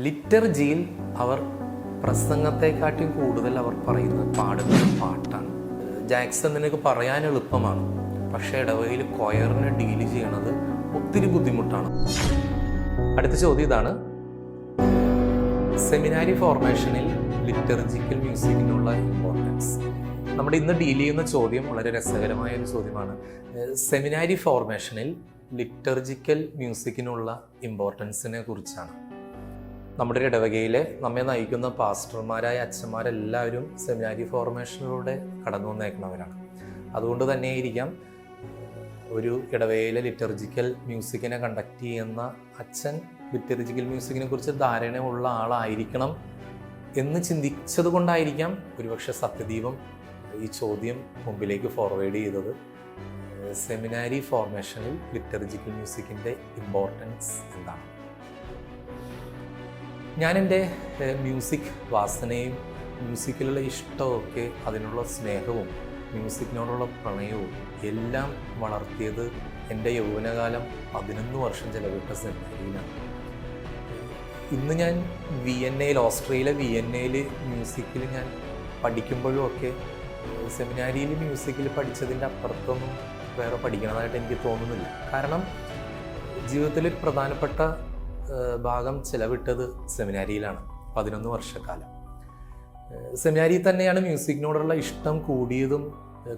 ലിറ്റർജിയിൽ അവർ പ്രസംഗത്തെക്കാട്ടിയും കൂടുതൽ അവർ പറയുന്നത് പാടുന്നത് പാട്ടാണ്. ജാക്സൺ നിനക്ക് പറയാൻ എളുപ്പമാണ്, പക്ഷേ ഇടവകയിൽ കൊയറിനെ ഡീല് ചെയ്യണത് ഒത്തിരി ബുദ്ധിമുട്ടാണ്. അടുത്ത ചോദ്യം ഇതാണ്: സെമിനാരി ഫോർമേഷനിൽ ലിറ്റർജിക്കൽ മ്യൂസിക്കിനുള്ള ഇമ്പോർട്ടൻസ്. നമ്മുടെ ഇന്ന് ഡീൽ ചെയ്യുന്ന ചോദ്യം വളരെ രസകരമായ ഒരു ചോദ്യമാണ്. സെമിനാരി ഫോർമേഷനിൽ ലിറ്റർജിക്കൽ മ്യൂസിക്കിനുള്ള ഇമ്പോർട്ടൻസിനെ കുറിച്ചാണ്. നമ്മുടെ ഇടവകയിലെ നമ്മെ നയിക്കുന്ന പാസ്റ്റർമാരായ അച്ഛന്മാരെല്ലാവരും സെമിനാരി ഫോർമേഷനിലൂടെ കടന്നു വന്നേക്കുന്നവരാണ്. അതുകൊണ്ട് തന്നെയായിരിക്കാം ഒരു ഇടവകയിലെ ലിറ്റർജിക്കൽ മ്യൂസിക്കിനെ കണ്ടക്ട് ചെയ്യുന്ന അച്ഛൻ ലിറ്റർജിക്കൽ മ്യൂസിക്കിനെ കുറിച്ച് ധാരണയുള്ള ആളായിരിക്കണം എന്ന് ചിന്തിച്ചത് കൊണ്ടായിരിക്കാം ഒരുപക്ഷെ സത്യദീപം ഈ ചോദ്യം മുമ്പിലേക്ക് ഫോർവേഡ് ചെയ്തത്. സെമിനാരി ഫോർമേഷനിൽ ലിറ്റർജിക്കൽ മ്യൂസിക്കിൻ്റെ ഇമ്പോർട്ടൻസ് എന്താണ്? ഞാൻ എൻ്റെ മ്യൂസിക് വാസനയും മ്യൂസിക്കിലുള്ള ഇഷ്ടമൊക്കെ അതിനുള്ള സ്നേഹവും മ്യൂസിക്കിനോടുള്ള പ്രണയവും എല്ലാം വളർത്തിയത് എൻ്റെ യൗവനകാലം 11 വർഷം ചെലവിട്ട സെമിനാരിയിലാണ്. ഇന്ന് ഞാൻ ഓസ്ട്രേലിയയിലെ വിയന്നയിൽ മ്യൂസിക്കിൽ ഞാൻ പഠിക്കുമ്പോഴും ഒക്കെ സെമിനാരിയിൽ മ്യൂസിക്കിൽ പഠിച്ചതിൻ്റെ അപ്പുറത്തൊന്നും വേറെ പഠിക്കണതായിട്ട് എനിക്ക് തോന്നുന്നില്ല. കാരണം ജീവിതത്തിലൊരു പ്രധാനപ്പെട്ട ഭാഗം ചിലവിട്ടത് സെമിനാരിയിലാണ്. 11 വർഷക്കാലം സെമിനാരിയിൽ തന്നെയാണ് മ്യൂസിക്കിനോടുള്ള ഇഷ്ടം കൂടിയതും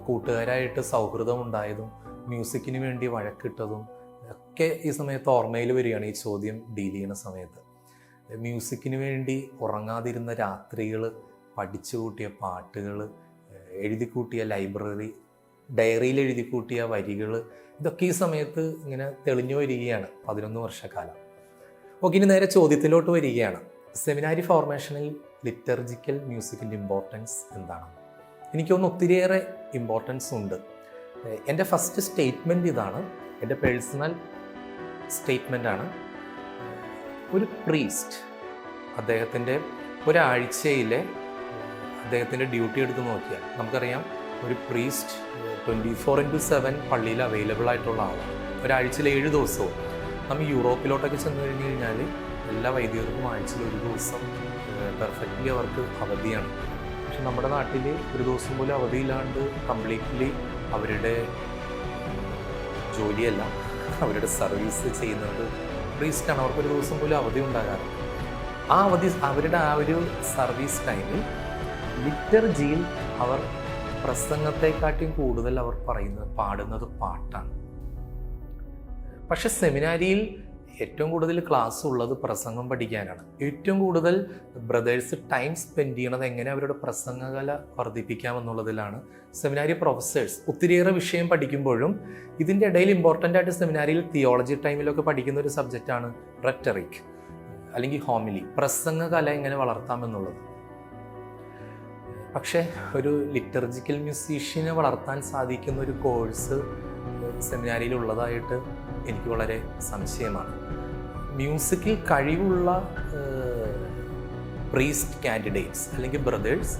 കൂട്ടുകാരായിട്ട് സൗഹൃദം ഉണ്ടായതും മ്യൂസിക്കിന് വേണ്ടി വഴക്കിട്ടതും ഒക്കെ ഈ സമയത്ത് ഓർമ്മയിൽ വരികയാണ്. ഈ ചോദ്യം ഡീൽ ചെയ്യുന്ന സമയത്ത് മ്യൂസിക്കിന് വേണ്ടി ഉറങ്ങാതിരുന്ന രാത്രികൾ, പഠിച്ചു കൂട്ടിയ പാട്ടുകൾ, എഴുതി കൂട്ടിയ ലൈബ്രറി, ഡയറിയിൽ എഴുതി കൂട്ടിയ വരികൾ, ഇതൊക്കെ ഈ സമയത്ത് ഇങ്ങനെ തെളിഞ്ഞു വരികയാണ്. 11 വർഷക്കാലം. ഓക്കെ, ഇനി നേരെ ചോദ്യത്തിലോട്ട് വരികയാണ്. സെമിനാരി ഫോർമേഷനിൽ ലിറ്റർജിക്കൽ മ്യൂസിക്കിൻ്റെ ഇമ്പോർട്ടൻസ് എന്താണ്? എനിക്കൊന്ന് ഒത്തിരിയേറെ ഇമ്പോർട്ടൻസ് ഉണ്ട്. എൻ്റെ ഫസ്റ്റ് സ്റ്റേറ്റ്മെൻറ്റ് ഇതാണ്, എൻ്റെ പേഴ്സണൽ സ്റ്റേറ്റ്മെൻറ്റാണ്. ഒരു പ്രീസ്റ്റ് അദ്ദേഹത്തിൻ്റെ ഒരാഴ്ചയിലെ അദ്ദേഹത്തിൻ്റെ ഡ്യൂട്ടി എടുത്ത് നോക്കിയാൽ നമുക്കറിയാം, ഒരു പ്രീസ്റ്റ് 24/7 പള്ളിയിൽ അവൈലബിൾ ആയിട്ടുള്ള ആളാണ്. ഒരാഴ്ചയിൽ 7 ദിവസവും. നമ്മൾ യൂറോപ്പിലോട്ടൊക്കെ ചെന്ന് കഴിഞ്ഞ് കഴിഞ്ഞാൽ എല്ലാ വൈദികർക്കും ആഴ്ചയിൽ 1 ദിവസം പെർഫെക്റ്റ്ലി അവർക്ക് അവധിയാണ്. പക്ഷെ നമ്മുടെ നാട്ടിൽ 1 ദിവസം പോലും അവധിയില്ലാണ്ട് കംപ്ലീറ്റ്ലി അവരുടെ ജോലിയല്ല, അവരുടെ സർവീസ് ചെയ്യുന്നത് പ്രീസ്റ്റാണ്. അവർക്ക് 1 ദിവസം പോലും അവധി ഉണ്ടാകാറ്. ആ അവധി, അവരുടെ ആ ഒരു സർവീസ് ടൈമിൽ ലിറ്റർജിയിൽ അവർ പ്രസംഗത്തെക്കാട്ടിയും കൂടുതൽ അവർ പാടുന്നത് പാട്ടാണ്. പക്ഷെ സെമിനാരിയിൽ ഏറ്റവും കൂടുതൽ ക്ലാസ് ഉള്ളത് പ്രസംഗം പഠിക്കാനാണ്. ഏറ്റവും കൂടുതൽ ബ്രദേഴ്സ് ടൈം സ്പെൻഡ് ചെയ്യണത് എങ്ങനെ അവരുടെ പ്രസംഗകല വർദ്ധിപ്പിക്കാമെന്നുള്ളതിലാണ്. സെമിനാരി പ്രൊഫസേഴ്സ് ഒത്തിരിയേറെ വിഷയം പഠിക്കുമ്പോഴും ഇതിൻ്റെ ഇടയിൽ ഇമ്പോർട്ടൻ്റ് ആയിട്ട് സെമിനാരിയിൽ തിയോളജി ടൈമിലൊക്കെ പഠിക്കുന്ന ഒരു സബ്ജക്റ്റാണ് റെറ്ററിക് അല്ലെങ്കിൽ ഹോമിലി, പ്രസംഗകല എങ്ങനെ വളർത്താമെന്നുള്ളത്. പക്ഷേ ഒരു ലിറ്റർജിക്കൽ മ്യൂസീഷ്യനെ വളർത്താൻ സാധിക്കുന്ന ഒരു കോഴ്സ് സെമിനാരിയിൽ ഉള്ളതായിട്ട് എനിക്ക് വളരെ സംശയമാണ്. മ്യൂസിക്കിൽ കഴിവുള്ള പ്രീസ്റ്റ് കാൻഡിഡേറ്റ്സ് അല്ലെങ്കിൽ ബ്രദേഴ്സ്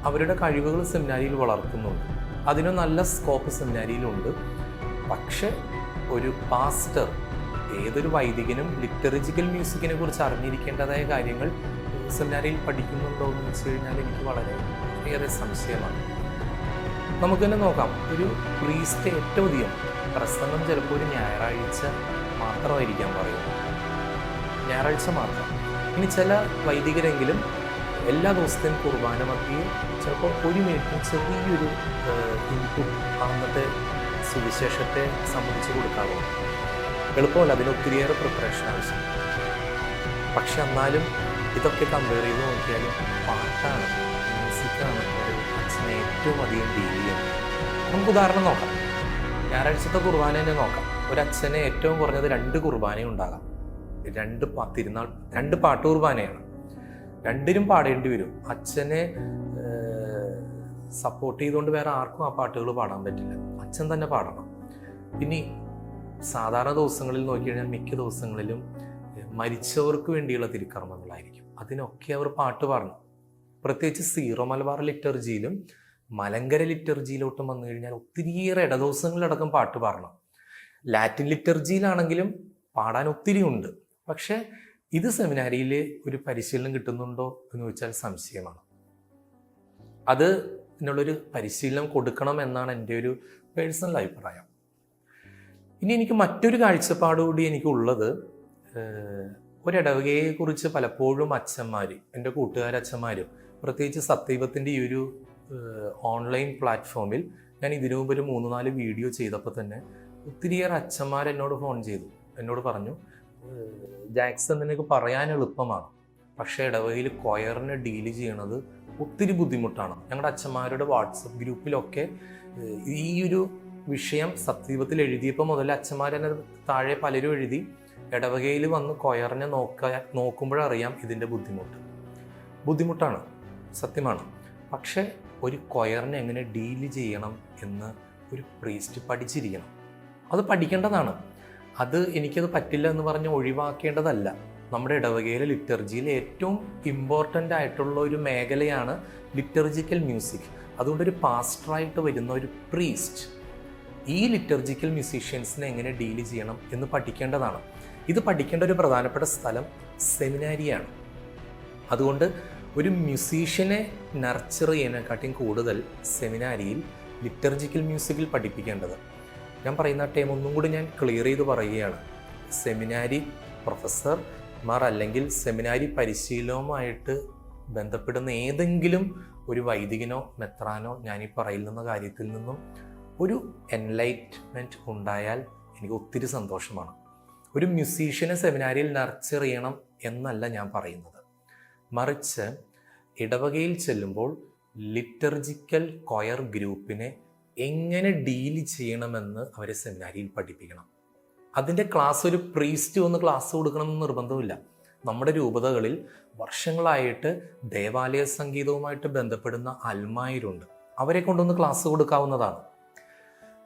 അവരുടെ കഴിവുകൾ സെമിനാരിയിൽ വളർത്തുന്നുണ്ട്. അതിന് നല്ല സ്കോപ്പ് സെമിനാരിയിലുണ്ട്. പക്ഷെ ഒരു പാസ്റ്റർ, ഏതൊരു വൈദികനും ലിറ്റർജിക്കൽ മ്യൂസിക്കിനെ കുറിച്ച് അറിഞ്ഞിരിക്കേണ്ടതായ കാര്യങ്ങൾ സെമിനാരിയിൽ പഠിക്കുന്നുണ്ടോ എന്ന് വെച്ച് കഴിഞ്ഞാൽ എനിക്ക് വളരെ ഏറെ സംശയമാണ്. നമുക്ക് തന്നെ നോക്കാം. ഒരു പ്രീസ്റ്റ് ഏറ്റവും അധികം പ്രസംഗം ചിലപ്പോൾ ഒരു ഞായറാഴ്ച മാത്രമായിരിക്കാൻ പറയുന്നത്, ഞായറാഴ്ച മാത്രം. ഇനി ചില വൈദികരെങ്കിലും എല്ലാ ദിവസത്തെയും കുർബാന മധ്യേ ചിലപ്പോൾ 1 മിനിറ്റ് ചെറിയൊരു ഇൻപുട്ട് അന്നത്തെ സുവിശേഷത്തെ സംബന്ധിച്ച് കൊടുക്കാറുള്ളൂ. എളുപ്പമല്ല, അതിന് ഒത്തിരിയേറെ പ്രിപ്പറേഷൻ ആവശ്യം. പക്ഷെ എന്നാലും ഇതൊക്കെ കമ്പയർ ചെയ്ത് നോക്കിയാലും പാട്ടാണ്, മ്യൂസിക്കാണ് ഒരു അച്ഛനെ ഏറ്റവും അധികം ഡീൽ ചെയ്യുന്നത്. നമുക്ക് ഉദാഹരണം നോക്കാം. ഞായറാഴ്ചത്തെ കുർബാന തന്നെ നോക്കാം. ഒരച്ഛന് ഏറ്റവും കുറഞ്ഞത് 2 കുർബാനയും ഉണ്ടാകാം. 2 പാട്ട് കുർബാനയാണ്. 2നും പാടേണ്ടി വരും. അച്ഛനെ സപ്പോർട്ട് ചെയ്തുകൊണ്ട് വേറെ ആർക്കും ആ പാട്ടുകൾ പാടാൻ പറ്റില്ല. അച്ഛൻ തന്നെ പാടണം. ഇനി സാധാരണ ദിവസങ്ങളിൽ നോക്കിക്കഴിഞ്ഞാൽ മിക്ക ദിവസങ്ങളിലും മരിച്ചവർക്ക് വേണ്ടിയുള്ള തിരുക്കർമ്മങ്ങളായിരിക്കും. അതിനൊക്കെ അവർ പാട്ട് പാടണം. പ്രത്യേകിച്ച് സീറോ മലബാർ ലിറ്റർജിയിലും മലങ്കര ലിറ്റർജിയിലോട്ടും വന്നു കഴിഞ്ഞാൽ ഒത്തിരിയേറെ ഇടദിവസങ്ങളിലടക്കം പാട്ട് പാടണം. ലാറ്റിൻ ലിറ്റർജിയിലാണെങ്കിലും പാടാൻ ഒത്തിരി ഉണ്ട്. പക്ഷെ ഇത് സെമിനാരിയിൽ ഒരു പരിശീലനം കിട്ടുന്നുണ്ടോ എന്ന് ചോദിച്ചാൽ സംശയമാണ്. അത് എന്നുള്ളൊരു പരിശീലനം കൊടുക്കണം എന്നാണ് എൻ്റെ ഒരു പേഴ്സണൽ അഭിപ്രായം. ഇനി എനിക്ക് മറ്റൊരു കാഴ്ചപ്പാടുകൂടി എനിക്കുള്ളത്, ഒരിടവകയെക്കുറിച്ച് പലപ്പോഴും അച്ഛന്മാർ, എൻ്റെ കൂട്ടുകാരച്ഛന്മാരും, പ്രത്യേകിച്ച് സത്യവത്തിൻ്റെ ഈ ഒരു ഓൺലൈൻ പ്ലാറ്റ്ഫോമിൽ ഞാൻ ഇതിനു മുമ്പ് ഒരു 3-4 വീഡിയോ ചെയ്തപ്പോൾ തന്നെ ഒത്തിരിയേറെ അച്ഛന്മാർ എന്നോട് ഫോൺ ചെയ്തു. എന്നോട് പറഞ്ഞു, ജാക്സൺ നിനക്ക് പറയാൻ എളുപ്പമാണ്, പക്ഷേ ഇടവകയിൽ കൊയറിനെ ഡീല് ചെയ്യണത് ഒത്തിരി ബുദ്ധിമുട്ടാണ്. ഞങ്ങളുടെ അച്ഛന്മാരുടെ വാട്സപ്പ് ഗ്രൂപ്പിലൊക്കെ ഈ ഒരു വിഷയം സത്യവത്തിൽ എഴുതിയപ്പോൾ മുതൽ അച്ഛന്മാരെന്നെ താഴെ പലരും എഴുതി, ഇടവകയിൽ വന്ന് കൊയറിനെ നോക്കുമ്പോഴറിയാം ഇതിൻ്റെ ബുദ്ധിമുട്ടാണ്, സത്യമാണ്. പക്ഷേ ഒരു കൊയറിനെ എങ്ങനെ ഡീല് ചെയ്യണം എന്ന് ഒരു പ്രീസ്റ്റ് പഠിച്ചിരിക്കണം. അത് പഠിക്കേണ്ടതാണ്. അത് എനിക്കത് പറ്റില്ല എന്ന് പറഞ്ഞ് ഒഴിവാക്കേണ്ടതല്ല. നമ്മുടെ ഇടവകയിലെ ലിറ്റർജിയിൽ ഏറ്റവും ഇമ്പോർട്ടൻ്റ് ആയിട്ടുള്ള ഒരു മേഖലയാണ് ലിറ്റർജിക്കൽ മ്യൂസിക്. അതുകൊണ്ടൊരു പാസ്റ്ററായിട്ട് വരുന്ന ഒരു പ്രീസ്റ്റ് ഈ ലിറ്റർജിക്കൽ മ്യൂസീഷ്യൻസിനെ എങ്ങനെ ഡീല് ചെയ്യണം എന്ന് പഠിക്കേണ്ടതാണ്. ഇത് പഠിക്കേണ്ട ഒരു പ്രധാനപ്പെട്ട സ്ഥലം സെമിനാരിയാണ്. അതുകൊണ്ട് ഒരു മ്യൂസീഷ്യനെ നർച്ചർ ചെയ്യാനെക്കാട്ടിയും കൂടുതൽ സെമിനാരിയിൽ ലിറ്റർജിക്കൽ മ്യൂസിക്കിൽ പഠിപ്പിക്കേണ്ടത്. ഞാൻ പറയുന്ന ടൈം ഒന്നും കൂടി ഞാൻ ക്ലിയർ ചെയ്ത് പറയുകയാണ്. സെമിനാരി പ്രൊഫസർമാർ അല്ലെങ്കിൽ സെമിനാരി പരിശീലനവുമായിട്ട് ബന്ധപ്പെടുന്ന ഏതെങ്കിലും ഒരു വൈദികനോ മെത്രാനോ ഞാനീ പറയുന്ന കാര്യത്തിൽ നിന്നും ഒരു എൻലൈറ്റ്മെൻറ്റ് ഉണ്ടായാൽ എനിക്ക് ഒത്തിരി സന്തോഷമാണ്. ഒരു മ്യൂസീഷ്യനെ സെമിനാരിയിൽ നർച്ചർ ചെയ്യണം എന്നല്ല ഞാൻ പറയുന്നത്. മറിച്ച് ഇടവകയിൽ ചെല്ലുമ്പോൾ ലിറ്റർജിക്കൽ കൊയർ ഗ്രൂപ്പിനെ എങ്ങനെ ഡീൽ ചെയ്യണമെന്ന് അവരെ സെമിനാരിയിൽ പഠിപ്പിക്കണം. അതിൻ്റെ ക്ലാസ് ഒരു പ്രീസ്റ്റ് ഒന്ന് ക്ലാസ് കൊടുക്കണമെന്ന് നിർബന്ധമില്ല. നമ്മുടെ രൂപതകളിൽ വർഷങ്ങളായിട്ട് ദേവാലയ സംഗീതവുമായിട്ട് ബന്ധപ്പെടുന്ന അൽമായരുണ്ട്. അവരെ കൊണ്ടൊന്ന് ക്ലാസ് കൊടുക്കാവുന്നതാണ്.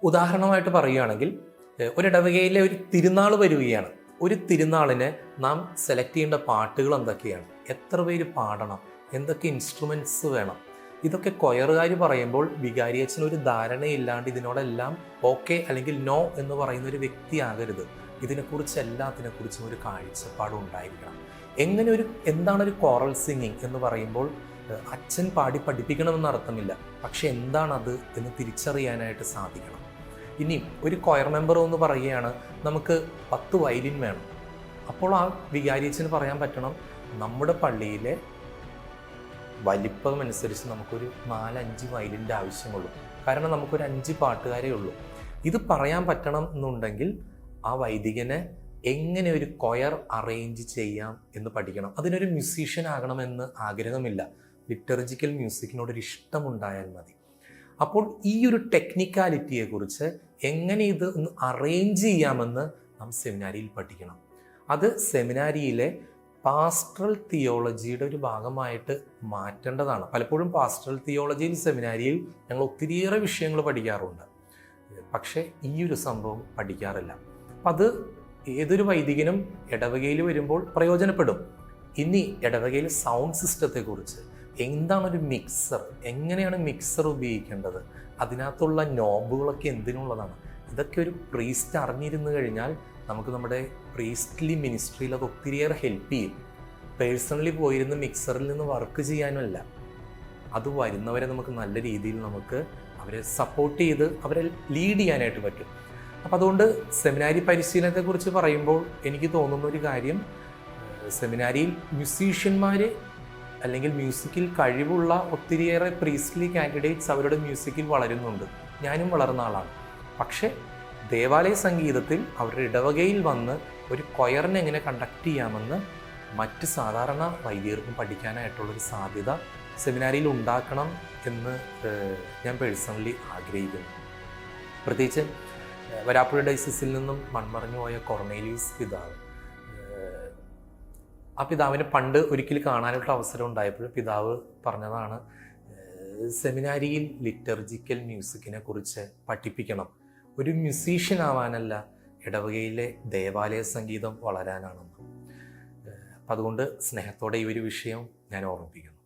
ഉദാഹരണമായിട്ട് പറയുകയാണെങ്കിൽ, ഒരിടവകയിലെ ഒരു തിരുനാൾ വരികയാണ്. ഒരു തിരുനാളിന് നാം സെലക്ട് ചെയ്യേണ്ട പാട്ടുകൾ എന്തൊക്കെയാണ്, എത്ര പേര് പാടണം, എന്തൊക്കെ ഇൻസ്ട്രുമെൻറ്റ്സ് വേണം, ഇതൊക്കെ കൊയറുകാർ പറയുമ്പോൾ വികാരിയച്ഛന് ഒരു ധാരണയില്ലാണ്ട് ഇതിനോടെല്ലാം ഓക്കെ അല്ലെങ്കിൽ നോ എന്ന് പറയുന്ന ഒരു വ്യക്തിയാകരുത്. എല്ലാത്തിനെക്കുറിച്ചും ഒരു കാഴ്ചപ്പാടും ഉണ്ടായിരിക്കണം. എന്താണ് ഒരു കോറൽ സിംഗിങ് എന്ന് പറയുമ്പോൾ അച്ഛൻ പാടി പഠിപ്പിക്കണമെന്ന് അർത്ഥമില്ല, പക്ഷെ എന്താണത് എന്ന് തിരിച്ചറിയാനായിട്ട് സാധിക്കണം. ഇനി ഒരു കൊയർ മെമ്പർ എന്ന് പറയുകയാണ്, നമുക്ക് 10 വയലിൻ വേണം. അപ്പോൾ ആ വികാരിയച്ഛന് പറയാൻ പറ്റണം, നമ്മുടെ പള്ളിയിലെ വലിപ്പം അനുസരിച്ച് നമുക്കൊരു 4-5 വയലിൻ്റെ ആവശ്യമുള്ളൂ, കാരണം നമുക്കൊരു 5 പാട്ടുകാരേ ഉള്ളൂ. ഇത് പറയാൻ പറ്റണം എന്നുണ്ടെങ്കിൽ ആ വൈദികനെ എങ്ങനെ ഒരു കൊയർ അറേഞ്ച് ചെയ്യാം എന്ന് പഠിക്കണം. അതിനൊരു മ്യൂസീഷ്യൻ ആകണമെന്ന് ആഗ്രഹമില്ല, ലിറ്റർജിക്കൽ മ്യൂസിക്കിനോടൊരു ഇഷ്ടമുണ്ടായാൽ മതി. അപ്പോൾ ഈ ഒരു ടെക്നിക്കാലിറ്റിയെക്കുറിച്ച് എങ്ങനെ ഇത് ഒന്ന് അറേഞ്ച് ചെയ്യാമെന്ന് നാം സെമിനാരിയിൽ പഠിക്കണം. അത് സെമിനാരിയിലെ പാസ്റ്ററൽ തിയോളജിയുടെ ഒരു ഭാഗമായിട്ട് മാറ്റേണ്ടതാണ്. പലപ്പോഴും പാസ്റ്ററൽ തിയോളജിയിൽ സെമിനാരിയിൽ ഞങ്ങൾ ഒത്തിരിയേറെ വിഷയങ്ങൾ പഠിക്കാറുണ്ട്, പക്ഷേ ഈ ഒരു സംഭവം പഠിക്കാറില്ല. അപ്പം അത് ഏതൊരു വൈദികനും ഇടവകയിൽ വരുമ്പോൾ പ്രയോജനപ്പെടും. ഇനി ഇടവകയിൽ സൗണ്ട് സിസ്റ്റത്തെക്കുറിച്ച്, എന്താണൊരു മിക്സർ, എങ്ങനെയാണ് മിക്സർ ഉപയോഗിക്കേണ്ടത്, അതിനകത്തുള്ള നോബുകളൊക്കെ എന്തിനുള്ളതാണ്, ഇതൊക്കെ ഒരു പ്രീസ്റ്റ് അറിഞ്ഞിരുന്നു കഴിഞ്ഞാൽ നമുക്ക് നമ്മുടെ പ്രീസ്റ്റ്ലി മിനിസ്ട്രിയിൽ അത് ഒത്തിരിയേറെ ഹെൽപ്പ് ചെയ്യും. പേഴ്സണലി പോയിരുന്ന് മിക്സറിൽ നിന്ന് വർക്ക് ചെയ്യാനുമല്ല, അത് വരുന്നവരെ നമുക്ക് നല്ല രീതിയിൽ നമുക്ക് അവരെ സപ്പോർട്ട് ചെയ്ത് അവരെ ലീഡ് ചെയ്യാനായിട്ട് പറ്റും. അപ്പം അതുകൊണ്ട് സെമിനാരി പരിശീലനത്തെക്കുറിച്ച് പറയുമ്പോൾ എനിക്ക് തോന്നുന്ന ഒരു കാര്യം, സെമിനാരിയിൽ മ്യൂസീഷ്യന്മാർ അല്ലെങ്കിൽ മ്യൂസിക്കിൽ കഴിവുള്ള ഒത്തിരിയേറെ പ്രീസ്റ്റ്ലി കാൻഡിഡേറ്റ്സ് അവരുടെ മ്യൂസിക്കിൽ വളരുന്നുണ്ട്. ഞാനും വളർന്ന ആളാണ്. പക്ഷേ ദേവാലയ സംഗീതത്തിൽ അവരുടെ ഇടവകയിൽ വന്ന് ഒരു കൊയറിനെ എങ്ങനെ കണ്ടക്ട് ചെയ്യാമെന്ന് മറ്റ് സാധാരണ വൈദികർക്കും പഠിക്കാനായിട്ടുള്ളൊരു സാധ്യത സെമിനാരിയിൽ ഉണ്ടാക്കണം എന്ന് ഞാൻ പേഴ്സണലി ആഗ്രഹിക്കുന്നു. പ്രത്യേകിച്ച് വരാപ്പുഴ ഡയസിസിൽ നിന്നും മൺമറഞ്ഞു പോയ കൊർണേലിയസ് പിതാവ്, ആ പിതാവിനെ പണ്ട് ഒരിക്കൽ കാണാനുള്ള അവസരം ഉണ്ടായപ്പോൾ പിതാവ് പറഞ്ഞതാണ്, സെമിനാരിയിൽ ലിറ്റർജിക്കൽ മ്യൂസിക്കിനെ കുറിച്ച് പഠിപ്പിക്കണം, ഒരു മ്യൂസീഷ്യൻ ആവാനല്ല, ഇടവകയിലെ ദേവാലയ സംഗീതം വളരാനാണെന്ന്. അപ്പം അതുകൊണ്ട് സ്നേഹത്തോടെ ഈ ഒരു വിഷയം ഞാൻ ഓർമ്മിപ്പിക്കുന്നു.